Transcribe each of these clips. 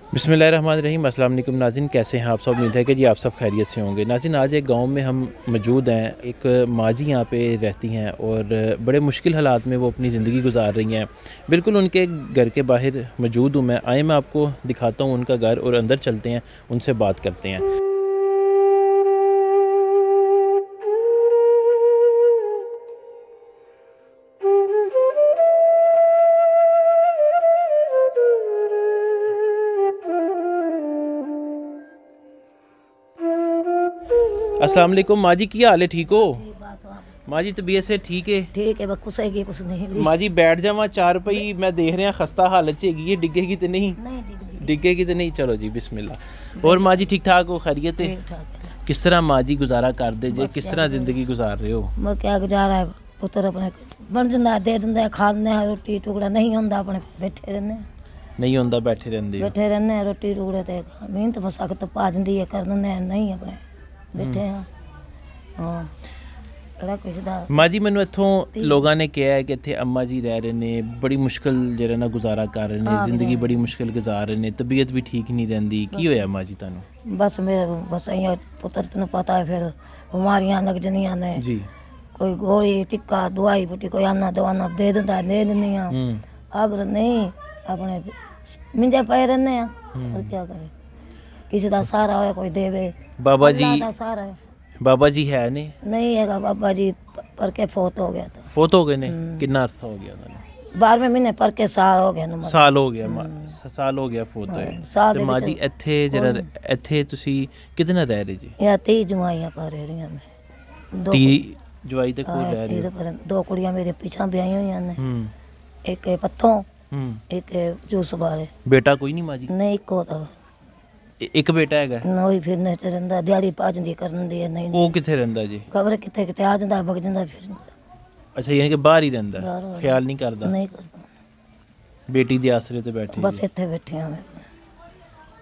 बिस्मिल्लाहिर्रहमानिर्रहीम। अस्सलाम वालेकुम नाज़रीन, कैसे हैं आप सब? उम्मीद है कि जी आप सब खैरियत से होंगे। नाज़रीन, आज एक गांव में हम मौजूद हैं। एक माँ जी यहाँ पे रहती हैं और बड़े मुश्किल हालात में वो अपनी ज़िंदगी गुजार रही हैं। बिल्कुल उनके घर के बाहर मौजूद हूँ मैं। आए मैं आपको दिखाता हूँ उनका घर और अंदर चलते हैं, उनसे बात करते हैं। अस्सलाम वालेकुम माँ जी, की हाल है? ठीक हो माँ जी? तबीयत से ठीक है? ठीक है, बस कुछ है कुछ नहीं। माँ जी बैठ जावा, चार पई मैं देख रहा खस्ता हालत है, डिगेगी तो नहीं? डिगेगी तो नहीं। चलो जी बिस्मिल्लाह। और माँ जी ठीक ठाक हो? खैरियत है? किस तरह माँ जी गुजारा कर दे जे? किस तरह जिंदगी गुजार रहे हो? मैं क्या गुजारा है पुत्र, अपने बन जाता दे दिंदा, खाने रोटी टुकड़ा नहीं होंदा, अपने बैठे रहने नहीं होंदा, बैठे रहने रोटी टुकड़े ते मेहनत बस सख्त पा जाती है कर दिंदे नहीं, अपने बैठे हैं। हाँ माँ जी मैनू इत्थों लोगों ने कहा है कि इत्थे अम्मा जी रह रहे ने, बड़ी मुश्किल जेह्ड़ा ना गुजारा कर रहे ने, जिंदगी बड़ी मुश्किल गुजार रहे ने, तबीयत भी ठीक नहीं रहती। की होया माँ जी तुहानू? बस मेरे बस अं पुत्र तेन पता है, फिर बीमारियां लग जानिया ने जी। कोई गोली टिक्का दवाई बूटी कोई आना दवाना दे दिंदा, दे दिंदी अगर नहीं अपने मिंजे पे रहने और क्या करे। किसी का सहारा हो कोई देवे। बाबा जी सहारा है। बाबा जी है नहीं है बाबा जी पर के फोत हो गया था। फोत हो गए ने? कितना अरसा हो गया? 12वें महीने पर के साल हो गया। साल हो गया फोत होए। ते माँ जी इत्थे जरा इत्थे तुसी कितना रह रहे जी? या 30 जवाइयां पर रह रही मैं। 30 जवाई ते कोई रह रहे? 2 कुड़ियां मेरे पीछे ब्याही हुई ने, एक पत्थों एक जूस वाले। बेटा कोई नहीं माँ जी? नहीं, एक होता एक बेटा है नोई फिरने च रहिंदा, दिहाड़ी पाजंदी करन दी नहीं। वो किथे रहिंदा जी? खबर किथे किथे आ जांदा, भग जांदा फिर। अच्छा, यानी कि बाहर ही रहंदा, ख्याल नहीं करदा? नहीं करदा। बेटी दे आसरे ते बैठे? बस इत्थे बैठे हां मैं।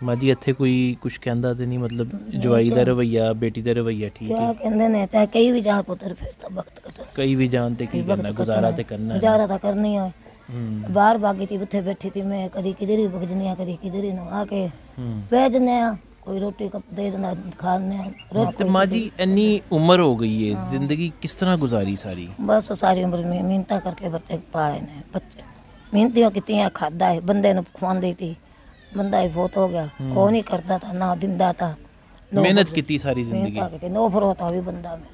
माँ जी इत्थे कोई कुछ कहंदा ते नहीं? मतलब जवाई दा रवैया, बेटी दा रवैया ठीक है? क्या कहंदे ने, चाहे कई भी जान पुत्र फिर तो वक्त कटना। कई भी जान ते की करना, गुजारा ते करना है। गुजारा तो करनी है। बाहर भागी थी, उथे बैठी थी मैं, कदी किधर ही भगजनी कदी किधर ही ना आके बह जने कोई रोटी कप दे देना खाने। माँ जी इन्नी उम्र हो गई है, जिंदगी किस तरह गुजारी सारी? बस सारी उम्र में मेहनत करके बच्चे पाए ने, बच्चे मेहनतियों कितनी खादा है, बंदे ने खुआंदी थी, बंदा ही बहुत हो गया, वो नहीं करता था ना दिंदा था। मेहनत की सारी जिंदगी, नो भरोसा भी बंदा मेरा।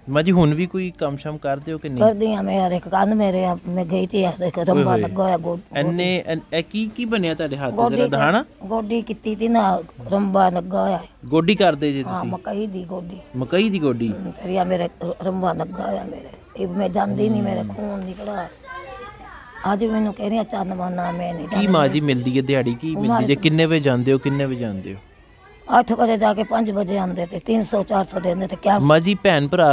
माँ जी हुन भी कोई काम शाम कर दे हो कि नहीं? कर दिया मैं यार, एक कान मेरे मैं गई थी एक रंबा लगा होया एने ए की बनया तेरे हाथ ते? जरा दहाना। गोडी कीती थी ना, रंबा लगा होया। गोडी कर दे जी तुसी? हां, मकई दी गोडी। फिर या मेरे रंबा लगा होया मेरे, मैं जानदी नहीं, मेरे खून निकला। आज मैनू कह रही चंद माना मैं नहीं की माँ जी मिलदी है दिहाड़ी की मिलदी जे? किन्ने बजे जांदे हो, किन्ने बजे जांदे हो? 8 बजे जाके 5 बजे आंदे थे, 300 400 देंदे थे। क्या माँ जी भैन भरा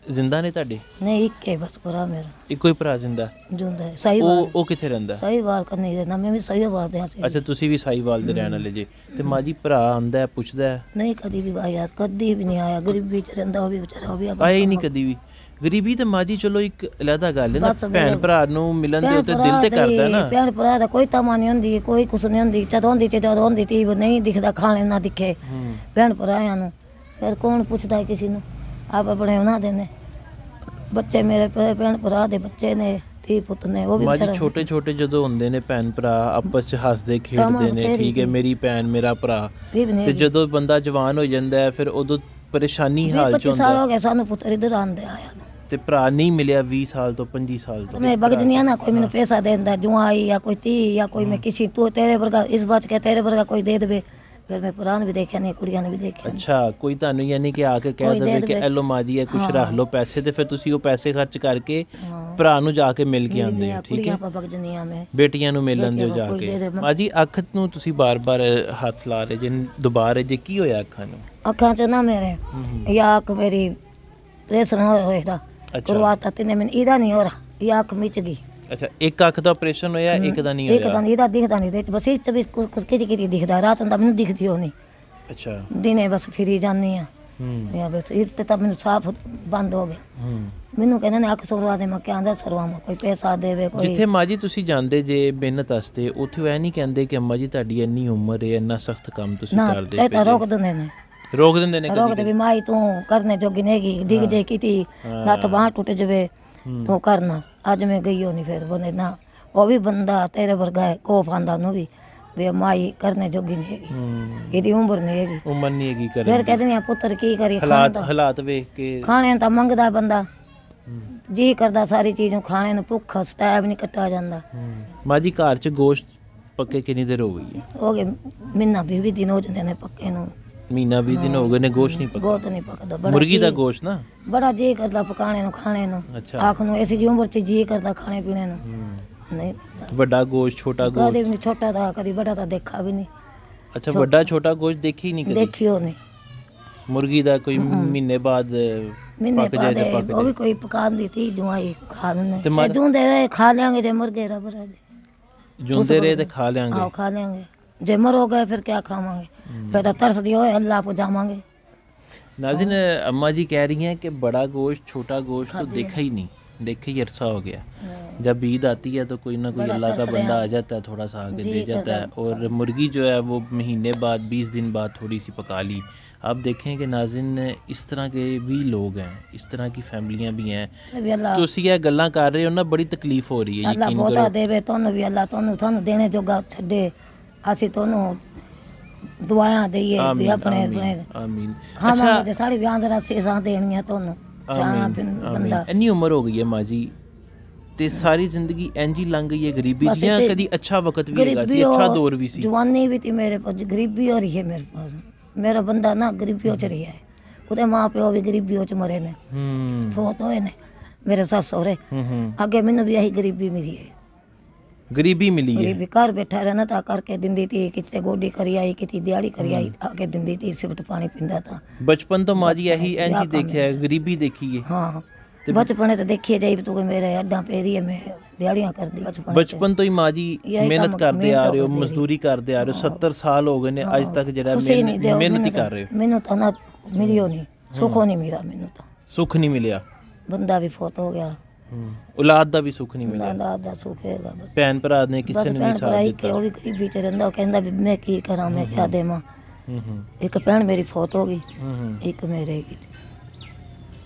जिंदा ने ਤੁਹਾਡੇ? नहीं, एक है बस भरा मेरा, ਇੱਕੋ ਹੀ ਭਰਾ ਜਿੰਦਾ ਜਿੰਦਾ ਹੈ। ਸਾਹੀਵਾਲ। ਉਹ ਕਿੱਥੇ ਰਹਿੰਦਾ? ਸਾਹੀਵਾਲ ਕਰਨੀ ਦੇ ਨਾ, ਮੈਂ ਵੀ ਸਾਹੀਵਾਲ ਦੇ ਹਾਂ। ਅੱਛਾ, ਤੁਸੀਂ ਵੀ ਸਾਹੀਵਾਲ ਦੇ ਰਹਿਣ ਵਾਲੇ ਜੇ। ਤੇ ਮਾਂ ਜੀ ਭਰਾ ਆਂਦਾ ਪੁੱਛਦਾ? ਨਹੀਂ, ਕਦੀ ਵੀ ਆਇਆ, ਕਦੀ ਵੀ ਨਹੀਂ ਆਇਆ। ਗਰੀਬੀ ਚ ਰਹਿੰਦਾ ਉਹ ਵੀ ਵਿਚਾਰਾ, ਉਹ ਵੀ ਆਇਆ ਹੀ ਨਹੀਂ ਕਦੀ ਵੀ। ਗਰੀਬੀ ਤੇ ਮਾਂ ਜੀ ਚਲੋ ਇੱਕ ਅਲੱਗਾ ਗੱਲ ਹੈ ਨਾ, ਭੈਣ ਭਰਾ ਨੂੰ ਮਿਲਣ ਦੇ ਉੱਤੇ ਦਿਲ ਤੇ ਕਰਦਾ ਨਾ। ਭੈਣ ਭਰਾ ਦਾ ਕੋਈ ਤਮਾ ਨਹੀਂ ਹੁੰਦੀ, ਕੋਈ ਕੁਛ ਨਹੀਂ ਹੁੰਦੀ। ਜਦੋਂ ਹੁੰਦੀ ਤੀ ਨਹੀਂ ਦਿਖਦਾ, ਖਾਣੇ ਨਾ ਦਿਖੇ ਭੈਣ ਭਰਾਆਂ ਨੂੰ, ਫਿਰ ਕੌਣ ਪੁੱਛਦਾ ਕਿਸੇ ਨੂੰ? ਆਪ ਆਪਣੇ ਉਹਨਾਂ ਦੇ ਨੇ ਬੱਚੇ, ਮੇਰੇ ਭੈਣ ਭਰਾ ਦੇ ਬੱਚੇ ਨੇ, ਧੀ ਪੁੱਤ ਨੇ, ਉਹ ਵੀ ਵਿਚਾਰੇ ਛੋਟੇ ਛੋਟੇ ਜਦੋਂ ਹੁੰਦੇ ਨੇ ਭੈਣ ਭਰਾ ਆਪਸ ਚ ਹੱਸਦੇ ਖੇਡਦੇ ਨੇ, ਠੀਕ ਹੈ, ਮੇਰੀ ਭੈਣ ਮੇਰਾ ਭਰਾ। ਤੇ ਜਦੋਂ ਬੰਦਾ ਜਵਾਨ ਹੋ ਜਾਂਦਾ ਹੈ ਫਿਰ ਉਦੋਂ ਪਰੇਸ਼ਾਨੀ ਹਾਲ ਚ ਹੁੰਦਾ। 25 ਸਾਲ ਹੋ ਗਏ ਸਾਨੂੰ ਪੁੱਤਰ ਇਧਰ ਆਂਦੇ ਆਇਆ ਨੂੰ, ਤੇ ਭਰਾ ਨਹੀਂ ਮਿਲਿਆ 20 ਸਾਲ ਤੋਂ 25 ਸਾਲ ਤੋਂ। ਮੈਂ ਬਗਜਨੀਆਂ ਨਾ ਕੋਈ ਮੈਨੂੰ ਪੈਸਾ ਦੇ ਦਿੰਦਾ, ਜਵਾਈ ਜਾਂ ਕੋਈ ਧੀ ਜਾਂ ਕੋਈ, मैं किसी तू तेरे वर्गा इस बात के तेरे वर्गा कोई दे देवे, फिर मैं पुरान भी देखा नहीं, कुड़ियां ने भी देखा। अच्छा, कोई ਤੁਹਾਨੂੰ ਯਾਨੀ ਕਿ ਆ ਕੇ ਕਹਿ ਦੇਵੇ ਕਿ ਐਲੋ ਮਾਂ ਜੀ ਇਹ ਕੁਛ ਰੱਖ ਲਓ ਪੈਸੇ, ਤੇ ਫਿਰ ਤੁਸੀਂ ਉਹ ਪੈਸੇ ਖਰਚ ਕਰਕੇ ਭਰਾ ਨੂੰ ਜਾ ਕੇ ਮਿਲ ਕੇ ਆਉਂਦੇ ਹੋ, ਠੀਕ ਹੈ? ਬੇਟੀਆਂ ਨੂੰ ਮਿਲ ਲੈਂਦੇ ਹੋ ਜਾ ਕੇ। ਮਾਂ ਜੀ ਅੱਖ ਨੂੰ ਤੁਸੀਂ ਬਾਰ-ਬਾਰ ਹੱਥ ਲਾ ਰਹੇ ਜੇ, ਦੁਬਾਰੇ ਜੇ ਕੀ ਹੋਇਆ ਅੱਖਾਂ ਨੂੰ? ਅੱਖਾਂ 'ਚ ਨਾ ਮੇਰੇ ਇਹ ਅੱਖ ਮੇਰੀ ਪ੍ਰੈਸ਼ਨ ਹੋਇਆ, शुरुआत आती नहीं, मैंने इदा नहीं हो रहा, ये आँख मिच गई। अच्छा, एक अख का ऑपरेशन होया, एक दा नहीं होया? एक दा नहीं, इदा दिखदा नहीं, बस इस भी कुछ किती दिखदा, रात हुंदा मैनू दिखदी हो नहीं। अच्छा, दिने बस फिरी जानी आ या बस इस ते तब मैनू साफ बंद हो गया। ਮੈਨੂੰ ਕਹਿੰਦੇ ਨੇ ਅੱਖ ਸਰਵਾ ਦੇ, ਮੈਂ ਕਿਹਾ ਆਂਦਾ ਸਰਵਾਵਾਂ, ਕੋਈ ਪੈਸਾ ਦੇਵੇ ਕੋਈ। ਜਿੱਥੇ ਮਾਂ ਜੀ ਤੁਸੀਂ ਜਾਂਦੇ ਜੇ ਮਿਹਨਤ ਵਾਸਤੇ, ਉੱਥੇ ਇਹ ਨਹੀਂ ਕਹਿੰਦੇ ਕਿ ਅੰਮਾ ਜੀ ਤੁਹਾਡੀ ਇੰਨੀ ਉਮਰ ਹੈ, ਇੰਨਾ ਸਖਤ ਕੰਮ ਤੁਸੀਂ ਕਰਦੇ ਚਾਹੇ ਤਾਂ ਰੋਕ ਦਿੰਦੇ ਨੇ, ਰੋਕ ਦਿੰਦੇ ਨੇ, ਰੋਕਦੇ ਵੀ ਮਾਈ ਤੂੰ ਕਰਨੇ ਜੋਗੀ ਨਹੀਂਗੀ, ਡਿੱਗ ਜੇ ਕੀਤੀ ਲੱਤ ਬਾਂਹ ਟੁੱਟ ਜਾਵੇ ਤੂੰ ਕਰਨਾ। ਅੱਜ ਮੈਂ ਗਈ ਹੋ ਨਹੀਂ ਫਿਰ ਬੋਲੇ ਨਾ, ਉਹ ਵੀ ਬੰਦਾ ਤੇਰੇ ਵਰਗਾ ਹੈ, ਕੋਫ ਆਂਦਾ ਉਹਨੂੰ ਵੀ ਮਾਈ ਕਰਨੇ ਜੋਗੀ ਨਹੀਂ ਹੈਗੀ, ਇਹਦੀ ਉਮਰ ਨਹੀਂ ਹੈਗੀ, ਉਮਰ ਨਹੀਂ ਹੈਗੀ ਕਰਨ ਫਿਰ ਕਹਿੰਦੇ ਨੇ ਪੁੱਤਰ ਕੀ ਕਰੀ, ਹਾਲਾਤ ਵੇਖ ਕੇ ਖਾਣੇ ਤਾਂ ਮੰਗਦਾ ਬੰਦਾ, ਜੀ ਕਰਦਾ ਸਾਰੀ ਚੀਜ਼ਾਂ ਖਾਣੇ ਨੂੰ, ਭੁੱਖ ਸਟੈਬ ਨਹੀਂ ਕੱਟਾ ਜਾਂਦਾ। ਮਾਂ ਜੀ ਘਰ 'ਚ ਗੋਸ਼ਤ ਪੱਕੇ ਕਿੰਨੀ ਦੇਰ ਹੋ ਗਈ ਹੈ? ਹੋ ਗਏ ਮਹੀਨਾ 20 ਦਿਨ ਹੋ ਜਾਂਦੇ ਨੇ ਪੱਕੇ ਨੂੰ, ਮਹੀਨਾ 20 ਦਿਨ ਹੋ ਗਏ ਨੇ, ਗੋਸ਼ਤ ਨਹੀਂ ਪੱਕਾ? ਗੋਸ਼ਤ ਨਹੀਂ ਪੱਕਦਾ, ਬੜਾ ਮੁਰਗੀ ਦਾ ਗੋਸ਼ਤ ਨਾ ਬੜਾ ਜੀ ਕਰਦਾ ਪਕਾਣੇ ਨੂੰ, ਖਾਣੇ ਨੂੰ, ਆਖ ਨੂੰ ਐਸੀ ਜੀ ਉਮਰ 'ਚ ਜੀ ਕਰਦਾ ਖਾਣੇ ਪੀਣੇ ਨੂੰ। ਨਹੀਂ ਵੱਡਾ ਗੋਸ਼ਤ ਛੋਟਾ ਗੋਸ਼ਤ ਕਦੇ ਵੀ ਨਹੀਂ, ਛੋਟਾ ਤਾਂ ਕਦੀ ਵੱਡਾ ਤਾਂ ਦੇਖਾ ਵੀ ਨਹੀਂ। ਅੱਛਾ, ਵੱਡਾ ਛੋਟਾ ਗੋਸ਼ਤ ਦੇਖੀ ਨਹੀਂ ਕਦੀ? ਦੇਖਿਓ ਨਹੀਂ। ਮੁਰਗੀ ਦਾ ਕੋਈ ਮਹੀਨੇ ਬਾਅਦ ਪੱਕ ਜਾਏ ਤਾਂ ਪੱਕ ਉਹ ਵੀ ਕੋਈ ਪਕਾਉਂਦੀ ਥੀ ਜਵਾਈ ਖਾ ਲੈਂਦੇ, ਜੂੰਦੇ ਰਹੇ ਖਾ ਲਿਆਂਗੇ, ਜੇ ਮੁਰ ਗਏ ਰੱਬ ਰਾਜੇ, ਜੂੰਦੇ ਰਹੇ ਤੇ ਖਾ ਲਿਆਂਗੇ। ਆਹ ਖਾ लेंगे, जे मर हो गए फिर क्या खावांगे, फिर तो तरस दियो अल्लाह को जावांगे। नाज़रीन, अम्मा जी कह रही हैं कि बड़ा गोश्त छोटा गोश्त तो देखा ही नहीं, देखे ही अरसा हो गया। जब ईद आती है तो कोई ना कोई अल्लाह का बंदा आ जाता है, थोड़ा सा आगे दे जाता है, और मुर्गी जो है वो महीने बाद 20 दिन बाद थोड़ी सी पका ली। आप देखें कि नाज़रीन इस तरह के भी लोग हैं, इस तरह की फैमिलियां भी हैं। तो उसी ये गल्लां कर रहे हो ना, बड़ी तकलीफ हो रही है। अल्लाह बहुत देवे तोनू भी, अल्लाह तोनू थानू देने जोगा छड्डे, ਅਸੀਂ ਤੁਹਾਨੂੰ ਦੁਆਵਾਂ ਦਈਏ ਵੀ ਆਪਣੇ ਆਪਣੇ ਆਮੀਨ। ਖਾਵਾਂਗੇ ਤੇ ਸਾਡੀ ਵਿਆਹ ਦੇ ਰਸੇਸਾਂ ਦੇਣੀਆਂ ਤੁਹਾਨੂੰ, ਚਾਹਣਾ ਬੰਦਾ। ਇੰਨੀ ਉਮਰ ਹੋ ਗਈ ਹੈ ਮਾਂ ਜੀ ਤੇ ਸਾਰੀ ਜ਼ਿੰਦਗੀ ਇੰਜ ਹੀ ਲੰਘ ਗਈ ਹੈ ਗਰੀਬੀ ਚ, ਜਾਂ ਕਦੀ ਅੱਛਾ ਵਕਤ ਵੀ ਹੈਗਾ ਸੀ, ਅੱਛਾ ਦੌਰ ਵੀ ਸੀ? ਜਵਾਨੀ ਵੀ थी मेरे पास, गरीबी हो रही है मेरे पास। मेरा बंदा ना गरीबी च रही है, ਉਹਦੇ ਮਾਂ ਪਿਓ ਵੀ ਗਰੀਬੀ ਚ ਮਰੇ ਨੇ, ਫੌਤ ਹੋਏ ਨੇ ਮੇਰੇ ਸੱਸ ਸਹੁਰੇ। ਅੱਗੇ ਮੈਨੂੰ ਵੀ ਇਹੀ ਗਰੀਬੀ ਮਿਲੀ ਹੈ, गरीबी मिली है। गरीबी घर बैठा रहना था, करके दिंदी थी, किसी गोडी करी आई, किसी दिहाड़ी करी आई, आके दिंदी थी, सिमट पानी पींदा था। बचपन तो माँ जी यही इंज ही देखा है, गरीबी देखी है। हाँ, बचपन तो देखिए जाई तू मेरे अड्डा पेरी है, मैं दिहाड़ियां कर दी बचपन तो ही माँ जी मेहनत करते आ रहे हो, मजदूरी करते आ रहे हो, 70 साल हो गए ने अज तक जरा मेहनत ही कर रहे हो। मैनू तो ना मिली नहीं, सुख नहीं मिला, मैनू तो सुख नहीं मिलिया, बंदा भी फौत हो गया, औलाद ਦਾ ਵੀ ਸੁੱਖ ਨਹੀਂ ਮਿਲਿਆ, औलाद ਦਾ ਸੁੱਖ ਹੈਗਾ, ਭੈਣ ਭਰਾ ਨੇ ਕਿਸੇ ਨੇ ਨਹੀਂ ਸਾਥ ਦਿੱਤਾ। ਉਹ ਵੀ ਗਰੀਬੀ ਚ ਰਹਿੰਦਾ, ਉਹ ਕਹਿੰਦਾ ਵੀ ਮੈਂ ਕੀ ਕਰਾਂ, ਮੈਂ ਕਿਆ ਦੇਵਾਂ। ਇੱਕ ਭੈਣ ਮੇਰੀ ਫੌਤ ਹੋ ਗਈ, ਇੱਕ ਮੇਰੇ ਗਈ।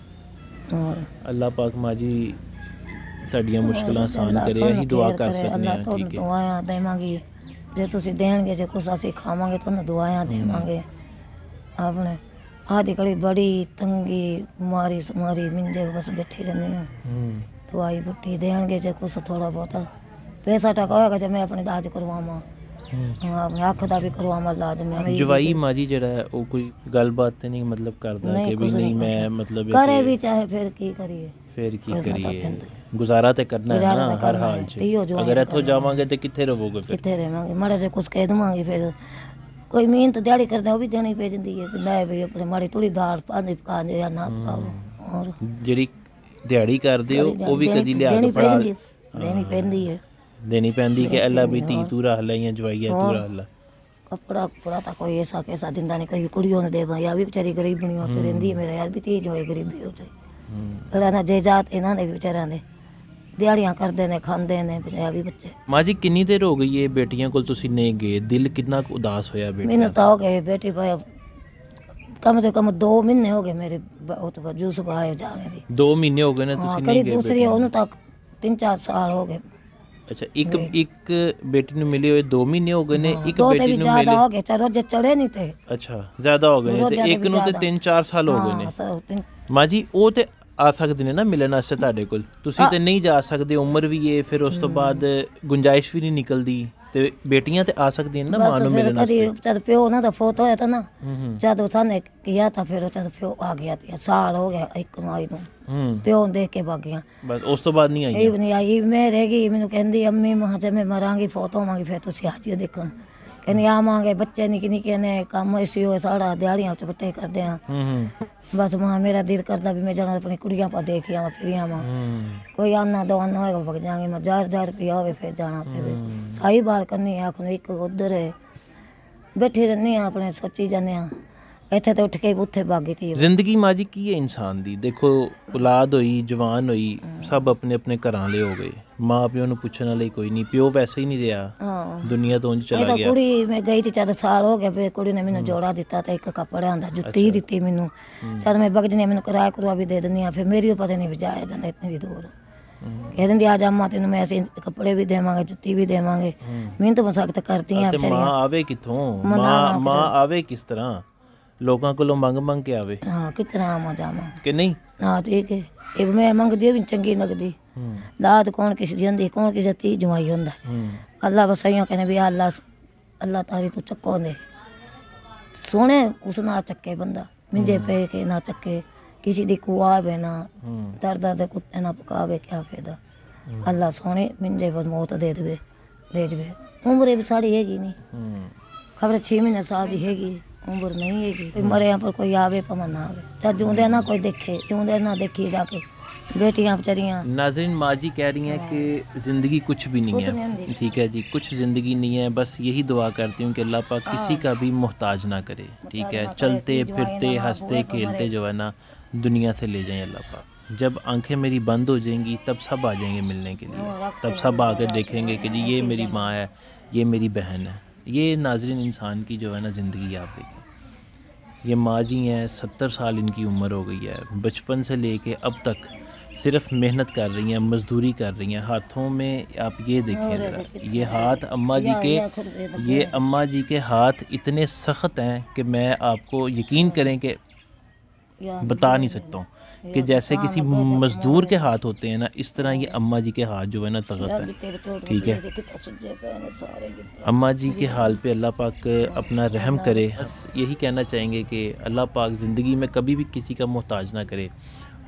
ਅੱਲਾਹ ਪਾਕ ਮਾਂ ਜੀ ਤੁਹਾਡੀਆਂ ਮੁਸ਼ਕਲਾਂ ਆਸਾਨ ਕਰੇ, ਅਸੀਂ ਦੁਆ ਕਰ ਸਕਦੇ ਹਾਂ। ਤੁਹਾਨੂੰ ਦੁਆਵਾਂ ਦੇਵਾਂਗੇ, ਜੇ ਤੁਸੀਂ ਦੇਣਗੇ, ਜੇ ਕੁਛ ਅਸੀਂ ਖਾਵਾਂਗੇ ਤੁਹਾਨੂੰ ਦੁਆਵਾਂ ਦੇਵਾਂਗੇ। ਆਪਣੇ आधी कड़ी बड़ी तंगी मारी सुमारी मिंजे बस बैठी रहनी हूँ, दवाई बुट्टी देंगे जो कुछ थोड़ा बहुत पैसा टका होगा, जो मैं अपने इलाज करवावा, अख का भी करवावा इलाज में। जवाई माँ जी जरा वो कोई गलबात नहीं मतलब करता कि भी नहीं मैं मतलब करे भी चाहे फिर की करिए, फिर की करिए, गुजारा तो करना है ना हर हाल च। अगर इथों जावांगे तो कित्थे रहोगे, फिर कित्थे रहांगे, माड़े से कुछ कह देवांगे, फिर कोई मेहनत दिहाड़ी करते हैं वो भी देनी पै जाती है, लै भाई अपने माड़ी थोड़ी दाल पानी पका दे या ना पकाओ। और ਜਿਹੜੀ ਦਿਹਾੜੀ ਕਰਦੇ ਹੋ ਉਹ ਵੀ ਕਦੀ ਲਿਆ ਕੇ ਪੜਾ ਦੇਣੀ ਪੈਂਦੀ ਹੈ, ਦੇਣੀ ਪੈਂਦੀ ਕਿ ਅੱਲਾ ਵੀ ਧੀ ਤੂੰ ਰੱਖ ਲੈ ਜਾਂ ਜਵਾਈਆ ਤੂੰ ਰੱਖ ਲੈ। कपड़ा कुपड़ा तो कोई ऐसा कैसा दिंदा नहीं, कभी कुड़ियों ने देवा, या भी बेचारी गरीबनी हो रही है, मेरा यार भी तेज होए गरीबी हो जाए ना जे जात इन्हों ने भी बेचारियां दे ਦਿਹਾੜੀਆਂ ਕਰਦੇ ਨੇ, ਖਾਂਦੇ ਨੇ ਪੰਜਾਬੀ ਬੱਚੇ। ਮਾਂ ਜੀ ਕਿੰਨੀ ਦੇਰ ਹੋ ਗਈ ਹੈ ਬੇਟੀਆਂ ਕੋਲ ਤੁਸੀਂ ਨਹੀਂ ਗਏ, ਦਿਲ ਕਿੰਨਾ ਕੁ ਉਦਾਸ ਹੋਇਆ ਬੇਟਾ? ਮੈਨੂੰ ਤਾਂ ਹੋ ਗਏ ਬੇਟੀ ਪਾਇਆ ਕਮ ਤੋਂ ਕਮ 2 ਮਹੀਨੇ ਹੋ ਗਏ ਮੇਰੇ ਉਹ ਤੋਂ ਜੂਸ ਪਾਏ ਜਾਣੇ ਦੀ। 2 ਮਹੀਨੇ ਹੋ ਗਏ ਨੇ ਤੁਸੀਂ ਨਹੀਂ ਗਏ? ਦੂਸਰੀ ਉਹਨੂੰ ਤਾਂ 3-4 ਸਾਲ ਹੋ ਗਏ। ਅੱਛਾ, ਇੱਕ ਬੇਟੀ ਨੂੰ ਮਿਲੇ ਹੋਏ 2 ਮਹੀਨੇ ਹੋ ਗਏ ਨੇ, ਇੱਕ ਬੇਟੀ ਨੂੰ ਮਿਲੇ ਜ਼ਿਆਦਾ ਹੋ ਗਏ, ਚਲੋ ਜੇ ਚੜੇ ਨਹੀਂ ਤੇ। ਅੱਛਾ, ਜ਼ਿਆਦਾ ਹੋ ਗਏ ਨੇ, ਤੇ ਇੱਕ ਨੂੰ ਤੇ 3-4 ਸਾਲ ਹੋ ਗਏ ਨੇ। ਮਾਂ ਜੀ ਉਹ ਤੇ ਆ ਸਕਦੇ ਨੇ ਨਾ ਮਿਲਣ ਵਾਸਤੇ ਤੁਹਾਡੇ ਕੋਲ, ਤੁਸੀਂ ਤੇ ਨਹੀਂ ਜਾ ਸਕਦੇ, ਉਮਰ ਵੀ ਹੈ, ਫਿਰ ਉਸ ਤੋਂ ਬਾਅਦ ਗੁੰਜਾਇਸ਼ ਵੀ ਨਹੀਂ ਨਿਕਲਦੀ, ਤੇ ਬੇਟੀਆਂ ਤੇ ਆ ਸਕਦੀਆਂ ਨੇ ਨਾ ਮਾਂ ਨੂੰ ਮਿਲਣ ਵਾਸਤੇ। ਜਦ ਪਿਓ ਉਹਨਾਂ ਦਾ ਫੌਤ ਹੋਇਆ ਤਾਂ ਨਾ, ਜਦ ਉਹਨੇ ਕਿਹਾ ਤਾਂ ਫਿਰ ਜਦ ਪਿਓ ਆ ਗਿਆ ਤੇ ਸਾਲ ਹੋ ਗਿਆ ਇੱਕ ਮਾਈ ਨੂੰ, ਪਿਓ ਦੇਖ ਕੇ ਭੱਗ ਗਿਆ, ਬਸ ਉਸ ਤੋਂ ਬਾਅਦ ਨਹੀਂ ਆਈ। ਇਹ ਨਹੀਂ ਆਈ, ਮੈਂ ਰਹਿ ਗਈ। ਮੈਨੂੰ ਕਹਿੰਦੀ ਅੰਮੀ ਮਾਂ ਜੇ ਮੈਂ ਮਰਾਂਗੀ ਫੌਤ ਹੋਵਾਂਗੀ ਫਿਰ ਤੁਸੀਂ ਆ ਜਿਓ ਦੇਖਣ। ਕਹਿੰਦੀ ਆਵਾਂਗੇ, ਬੱਚੇ ਨਿੱਕੇ ਨਿੱਕੇ ਨੇ, ਕੰਮ ਐਸੀ ਹੋਏ ਸਾਡਾ ਦਿਹਾੜੀਆਂ ਚ ਬੱਟੇ ਕਰਦੇ ਆ। बस वहाँ मेरा दिल करता भी मैं जाना अपनी कुड़ियाँ पर देख आवा फिर आवा, कोई आना दवाना होगा भग जाएंगे, मैं 1000 रुपया हो फिर जाना पे सही बाल करनी है। आखो एक उधर है बैठी रहनी अपने सोची जाने ਇੱਥੇ ਤੇ ਉੱਠ ਕੇ ਉੱਥੇ ਭਾਗੀ थी। ਜ਼ਿੰਦਗੀ ਮਾਂ ਜੀ ਕੀ ਹੈ ਇਨਸਾਨ ਦੀ? ਦੇਖੋ ਔਲਾਦ ਹੋਈ, ਜਵਾਨ ਹੋਈ, ਸਭ ਆਪਣੇ ਆਪਣੇ ਘਰਾਂ ਲਈ ਹੋ ਗਏ, ਮਾਂ ਪਿਓ ਨੂੰ ਪੁੱਛਣ ਵਾਲੀ ਕੋਈ ਨਹੀਂ, ਪਿਓ ਵੈਸੇ ਹੀ ਨਹੀਂ ਰਿਹਾ, ਦੁਨੀਆ ਤੋਂ ਉਂਝ ਚਲਾ ਗਿਆ। ਕੁੜੀ ਮੈਂ ਗਈ ਤੇ 4 ਸਾਲ ਹੋ ਗਏ, ਫਿਰ ਕੁੜੀ ਨੇ ਮੈਨੂੰ ਜੋੜਾ ਦਿੱਤਾ ਤੇ ਇੱਕ ਕੱਪੜਿਆਂ ਦਾ ਜੁੱਤੀ ਦਿੱਤੀ ਮੈਨੂੰ। ਜਦ ਮੈਂ ਬਗਜ ਨੇ ਮੈਨੂੰ ਕਿਰਾਇਆ ਕਰਵਾ ਵੀ ਦੇ ਦਿੰਦੀ ਆ, ਫਿਰ ਮੇਰੀ ਉਹ ਪਤਾ ਨਹੀਂ ਵਜਾਇਆ ਜਾਂਦਾ ਇਤਨੀ ਦੂਰ। कह देंगे आज अम्मा तेन मैं ऐसे कपड़े भी देवांगे, जुत्ती भी देवांगे। मैं तो सख्त करती हैं मां आवे किथों, मां आवे किस तरह? लोगों को मंग के आवे। हाँ कितना आवा जावा कि नहीं? हाँ ठीक है, एक मैं मंगदी भी चंगी लगदी। दाद कौन किसी दी होंदी, कौन किसी धी जमाई होंदा। अल्लाह बस इयो कहने भी अल्लाह तारी तो चक्को दे सोने, उस ना चक्के बंदा मिंजे पे के ना चक्के, किसी दी कुआ बे ना दर्द दे कुत्ते ना पकावे, क्या फायदा। अल्लाह सोने मिंजे पर मौत दे दे दे। उम्र भी साड़ी हैगी नहीं, खबर 6 महीने साल दी हैगी, उम्र नहीं हैगी। मरे यहाँ पर कोई आवे पमा ना आवे, चाहे जूंदे ना कोई देखे, जूंदे ना देखी जाके बेटियां बेचारियां। नाज़रीन, माँ जी कह रही हैं कि ज़िंदगी कुछ भी नहीं है, ठीक है जी, कुछ ज़िंदगी नहीं है। बस यही दुआ करती हूँ कि अल्लाह पाक किसी का भी मोहताज ना करे, ठीक है। चलते फिरते हंसते खेलते जो है ना दुनिया से ले जाएं अल्लाह पाक। जब आंखें मेरी बंद हो जाएंगी तब सब आ जाएंगे मिलने के लिए, तब सब आकर देखेंगे कि जी ये मेरी माँ है, ये मेरी बहन है। ये नाज़रीन इंसान की जो है ना ज़िंदगी आप देखें, ये माँ जी हैं, 70 साल इनकी उम्र हो गई है, बचपन से लेके अब तक सिर्फ मेहनत कर रही हैं, मजदूरी कर रही हैं। हाथों में आप ये देखिए ज़रा, ये हाथ अम्मा जी के, ये अम्मा जी के हाथ इतने सख्त हैं कि मैं आपको यकीन करें कि बता नहीं सकता हूँ कि जैसे किसी मजदूर के हाथ होते हैं ना, इस तरह ये अम्मा जी के हाथ जो है ना सख्त है, ठीक है। अम्मा जी के हाल पे अल्लाह पाक अपना रहम करे। बस यही कहना चाहेंगे कि अल्लाह पाक ज़िंदगी में कभी भी किसी का मोहताज ना करे।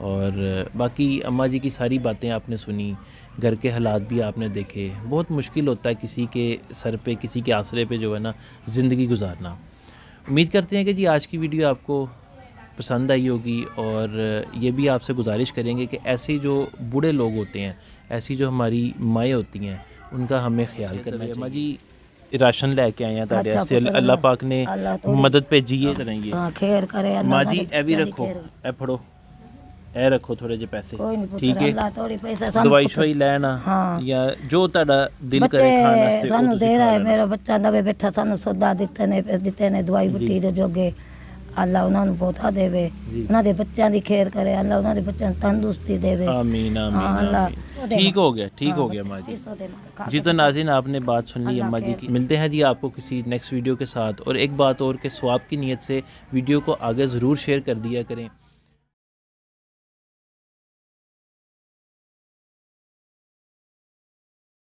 और बाकी अम्मा जी की सारी बातें आपने सुनी, घर के हालात भी आपने देखे। बहुत मुश्किल होता है किसी के सर पे, किसी के आसरे पे जो है ना ज़िंदगी गुजारना। उम्मीद करते हैं कि जी आज की वीडियो आपको पसंद आई होगी, और ये भी आपसे गुजारिश करेंगे कि ऐसे जो बूढ़े लोग होते हैं, ऐसी जो हमारी माएँ होती हैं, उनका हमें ख्याल करना चाहिए। अम्मा जी राशन लेके आए हैं तारे से, अल्लाह पाक ने मदद भेजी है तरह ये खैर करे। माँ जी ए भी रखो, ए फड़ो, ए रखो थोड़े जे पैसे, ठीक है। दवाई शवाई लेना या जो ताड़ा दिल करे खाना से सानू दे रहा है। मेरा बच्चा नवे बैठा सानू सौदा दिते ने दवाई बूटी दे जोगे। अल्लाह उन्हां नूं बहुता देवे, उन्हां दे बच्चों दी खैर करे, अल्लाह उन्हां दे बच्चों नूं तंदुरुस्ती देवे। आमीन आमीन आमीन। ठीक हो गया, ठीक हो गया माँ जी। जी तो नाज़रीन, आपने बात सुन ली अम्मा जी की। मिलते हैं जी आपको किसी नेक्स्ट वीडियो के साथ। और एक बात और कि सवाब की नीयत से वीडियो को आगे ज़रूर शेयर कर दिया करें।